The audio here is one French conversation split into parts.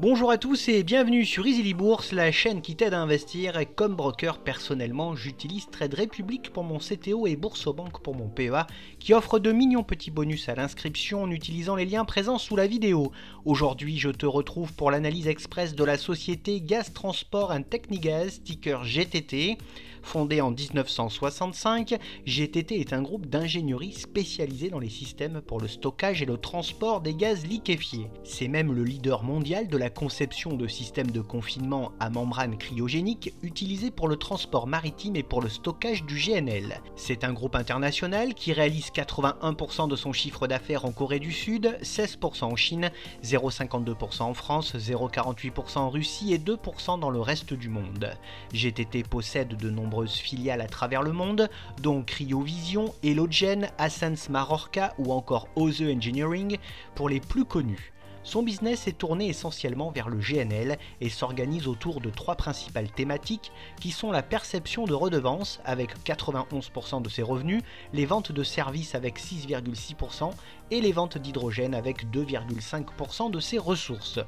Bonjour à tous et bienvenue sur Easily Bourse, la chaîne qui t'aide à investir. Et comme broker, personnellement, j'utilise Trade Republic pour mon CTO et Boursobank pour mon PEA, qui offre de mignons petits bonus à l'inscription en utilisant les liens présents sous la vidéo. Aujourd'hui, je te retrouve pour l'analyse express de la société Gas Transport and Technigaz, ticker GTT. Fondée en 1965, GTT est un groupe d'ingénierie spécialisé dans les systèmes pour le stockage et le transport des gaz liquéfiés. C'est même le leader mondial de la conception de systèmes de confinement à membrane cryogénique utilisés pour le transport maritime et pour le stockage du GNL. C'est un groupe international qui réalise 81% de son chiffre d'affaires en Corée du Sud, 16% en Chine, 0,52% en France, 0,48% en Russie et 2% dans le reste du monde. GTT possède de nombreuses filiales à travers le monde, dont Cryovision, Elogen, Ascenz Marorka ou encore OSE Engineering pour les plus connus. Son business est tourné essentiellement vers le GNL et s'organise autour de trois principales thématiques qui sont la perception de redevances avec 91% de ses revenus, les ventes de services avec 6,6% et les ventes d'hydrogène avec 2,5% de ses ressources.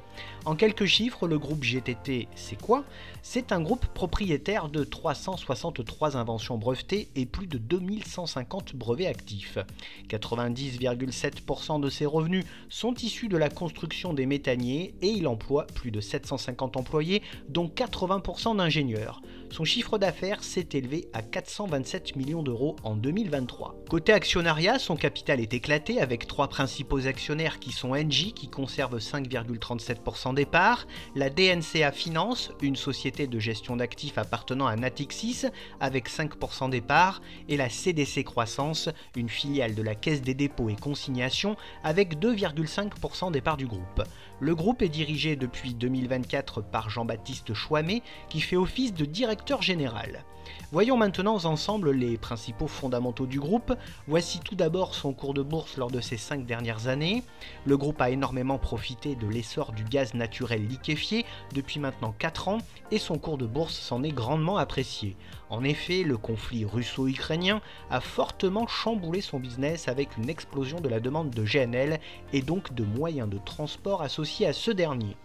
En quelques chiffres, le groupe GTT, c'est quoi? C'est un groupe propriétaire de 363 inventions brevetées et plus de 2150 brevets actifs. 90,7% de ses revenus sont issus de la construction des méthaniers et il emploie plus de 750 employés, dont 80% d'ingénieurs. Son chiffre d'affaires s'est élevé à 427 millions d'euros en 2023. Côté actionnariat, son capital est éclaté avec trois principaux actionnaires qui sont Engie qui conserve 5,37% des parts, la DNCA Finance, une société de gestion d'actifs appartenant à Natixis avec 5% des parts, et la CDC Croissance, une filiale de la Caisse des dépôts et consignations avec 2,5% des parts du groupe. Le groupe est dirigé depuis 2024 par Jean-Baptiste Chouamet qui fait office de directeur général. Voyons maintenant ensemble les principaux fondamentaux du groupe. Voici tout d'abord son cours de bourse lors de ces 5 dernières années. Le groupe a énormément profité de l'essor du gaz naturel liquéfié depuis maintenant 4 ans et son cours de bourse s'en est grandement apprécié. En effet, le conflit russo-ukrainien a fortement chamboulé son business avec une explosion de la demande de GNL et donc de moyens de transport associés à ce dernier.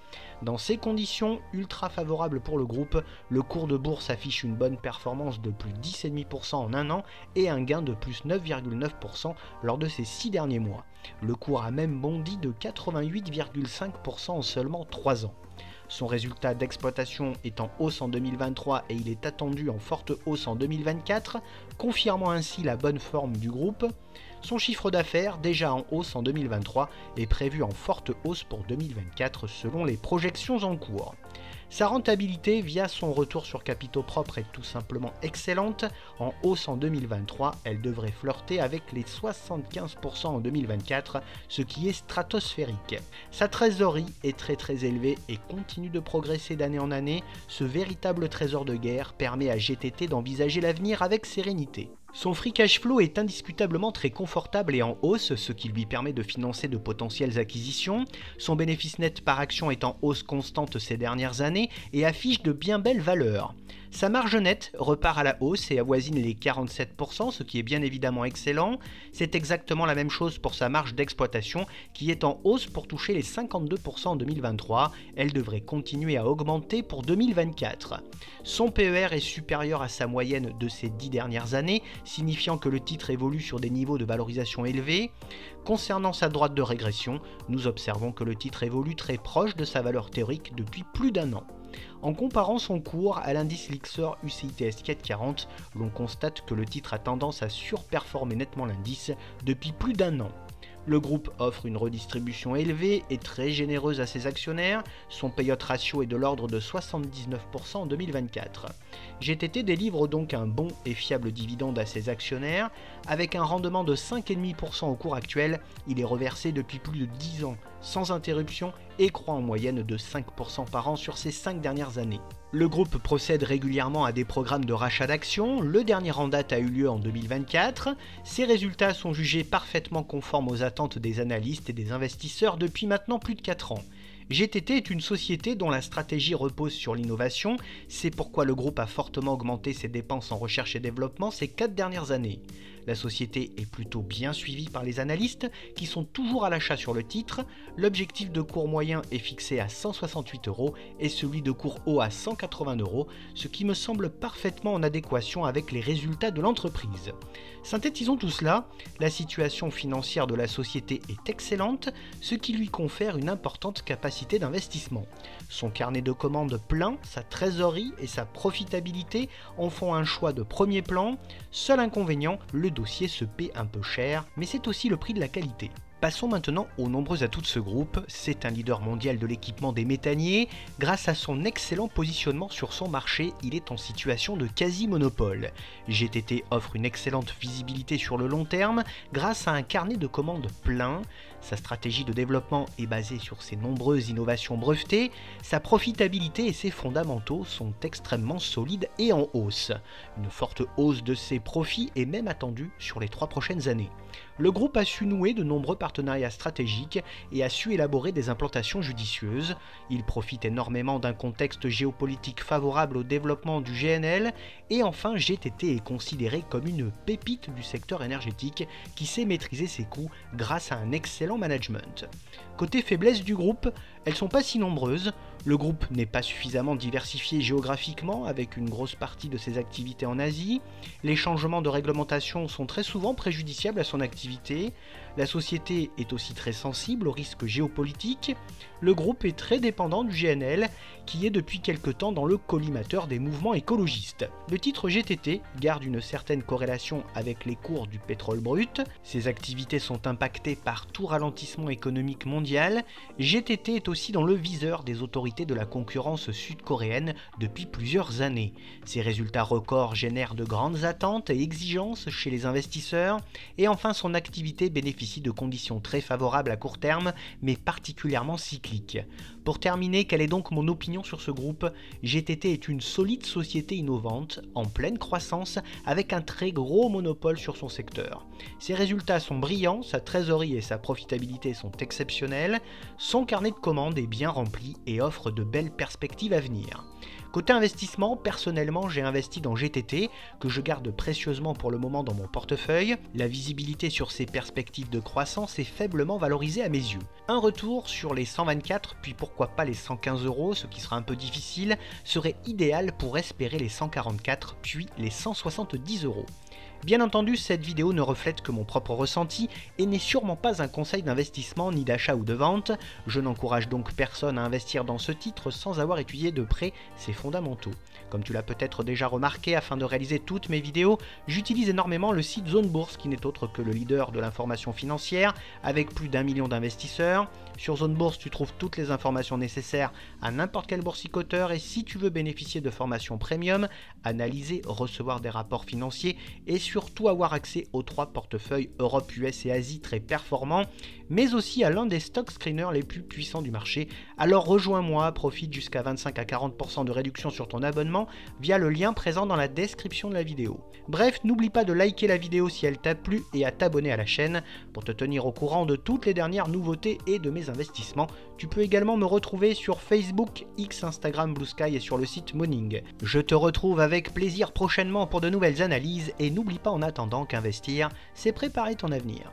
Dans ces conditions ultra favorables pour le groupe, le cours de bourse affiche une bonne performance de plus 10,5% en un an et un gain de plus 9,9% lors de ces 6 derniers mois. Le cours a même bondi de 88,5% en seulement 3 ans. Son résultat d'exploitation est en hausse en 2023 et il est attendu en forte hausse en 2024, confirmant ainsi la bonne forme du groupe. Son chiffre d'affaires, déjà en hausse en 2023, est prévu en forte hausse pour 2024 selon les projections en cours. Sa rentabilité via son retour sur capitaux propres est tout simplement excellente. En hausse en 2023, elle devrait flirter avec les 75% en 2024, ce qui est stratosphérique. Sa trésorerie est très élevée et continue de progresser d'année en année. Ce véritable trésor de guerre permet à GTT d'envisager l'avenir avec sérénité. Son free cash flow est indiscutablement très confortable et en hausse, ce qui lui permet de financer de potentielles acquisitions. Son bénéfice net par action est en hausse constante ces dernières années et affiche de bien belles valeurs. Sa marge nette repart à la hausse et avoisine les 47%, ce qui est bien évidemment excellent. C'est exactement la même chose pour sa marge d'exploitation qui est en hausse pour toucher les 52% en 2023. Elle devrait continuer à augmenter pour 2024. Son PER est supérieur à sa moyenne de ces 10 dernières années, signifiant que le titre évolue sur des niveaux de valorisation élevés. Concernant sa droite de régression, nous observons que le titre évolue très proche de sa valeur théorique depuis plus d'un an. En comparant son cours à l'indice Lixor UCITS 440, l'on constate que le titre a tendance à surperformer nettement l'indice depuis plus d'un an. Le groupe offre une redistribution élevée et très généreuse à ses actionnaires. Son payout ratio est de l'ordre de 79% en 2024. GTT délivre donc un bon et fiable dividende à ses actionnaires. Avec un rendement de 5,5% au cours actuel, il est reversé depuis plus de 10 ans, sans interruption, et croît en moyenne de 5% par an sur ces 5 dernières années. Le groupe procède régulièrement à des programmes de rachat d'actions. Le dernier en date a eu lieu en 2024. Ces résultats sont jugés parfaitement conformes aux attentes des analystes et des investisseurs depuis maintenant plus de 4 ans. GTT est une société dont la stratégie repose sur l'innovation, c'est pourquoi le groupe a fortement augmenté ses dépenses en recherche et développement ces 4 dernières années. La société est plutôt bien suivie par les analystes qui sont toujours à l'achat sur le titre. L'objectif de cours moyen est fixé à 168 € et celui de cours haut à 180 €, ce qui me semble parfaitement en adéquation avec les résultats de l'entreprise. Synthétisons tout cela, la situation financière de la société est excellente, ce qui lui confère une importante capacité d'investissement. Son carnet de commandes plein, sa trésorerie et sa profitabilité en font un choix de premier plan. Seul inconvénient, le dossier se paie un peu cher, mais c'est aussi le prix de la qualité. Passons maintenant aux nombreux atouts de ce groupe. C'est un leader mondial de l'équipement des méthaniers. Grâce à son excellent positionnement sur son marché, il est en situation de quasi-monopole. GTT offre une excellente visibilité sur le long terme grâce à un carnet de commandes plein. Sa stratégie de développement est basée sur ses nombreuses innovations brevetées. Sa profitabilité et ses fondamentaux sont extrêmement solides et en hausse. Une forte hausse de ses profits est même attendue sur les 3 prochaines années. Le groupe a su nouer de nombreux partenariats stratégiques et a su élaborer des implantations judicieuses. Il profite énormément d'un contexte géopolitique favorable au développement du GNL. Et enfin, GTT est considéré comme une pépite du secteur énergétique qui sait maîtriser ses coûts grâce à un excellent management. Côté faiblesse du groupe, elles sont pas si nombreuses. Le groupe n'est pas suffisamment diversifié géographiquement avec une grosse partie de ses activités en Asie. Les changements de réglementation sont très souvent préjudiciables à son activité. La société est aussi très sensible aux risques géopolitiques. Le groupe est très dépendant du GNL qui est depuis quelque temps dans le collimateur des mouvements écologistes. Le titre GTT garde une certaine corrélation avec les cours du pétrole brut. Ses activités sont impactées par tout ralentissement économique mondial. GTT est aussi dans le viseur des autorités de la concurrence sud-coréenne depuis plusieurs années. Ses résultats records génèrent de grandes attentes et exigences chez les investisseurs. Et enfin, son activité bénéficie de conditions très favorables à court terme, mais particulièrement cycliques. Pour terminer, quelle est donc mon opinion sur ce groupe? GTT est une solide société innovante, en pleine croissance, avec un très gros monopole sur son secteur. Ses résultats sont brillants, sa trésorerie et sa profitabilité sont exceptionnelles, son carnet de commandes est bien rempli et offre de belles perspectives à venir. Côté investissement, personnellement, j'ai investi dans GTT, que je garde précieusement pour le moment dans mon portefeuille. La visibilité sur ses perspectives de croissance est faiblement valorisée à mes yeux. Un retour sur les 124, puis pourquoi pas les 115 €, ce qui sera un peu difficile, serait idéal pour espérer les 144, puis les 170 €. Bien entendu, cette vidéo ne reflète que mon propre ressenti et n'est sûrement pas un conseil d'investissement ni d'achat ou de vente. Je n'encourage donc personne à investir dans ce titre sans avoir étudié de près ses fondamentaux. Comme tu l'as peut-être déjà remarqué, afin de réaliser toutes mes vidéos, j'utilise énormément le site Zone Bourse qui n'est autre que le leader de l'information financière avec plus d'1 million d'investisseurs. Sur Zone Bourse, tu trouves toutes les informations nécessaires à n'importe quel boursicoteur et si tu veux bénéficier de formations premium, analyser, recevoir des rapports financiers et surtout avoir accès aux 3 portefeuilles Europe, US et Asie très performants, mais aussi à l'un des stock screeners les plus puissants du marché. Alors rejoins-moi, profite jusqu'à 25 à 40% de réduction sur ton abonnement via le lien présent dans la description de la vidéo. Bref, n'oublie pas de liker la vidéo si elle t'a plu et à t'abonner à la chaîne pour te tenir au courant de toutes les dernières nouveautés et de mes investissements. Tu peux également me retrouver sur Facebook, X, Instagram, Blue Sky et sur le site Moning. Je te retrouve avec plaisir prochainement pour de nouvelles analyses et n'oublie pas en attendant qu'investir, c'est préparer ton avenir.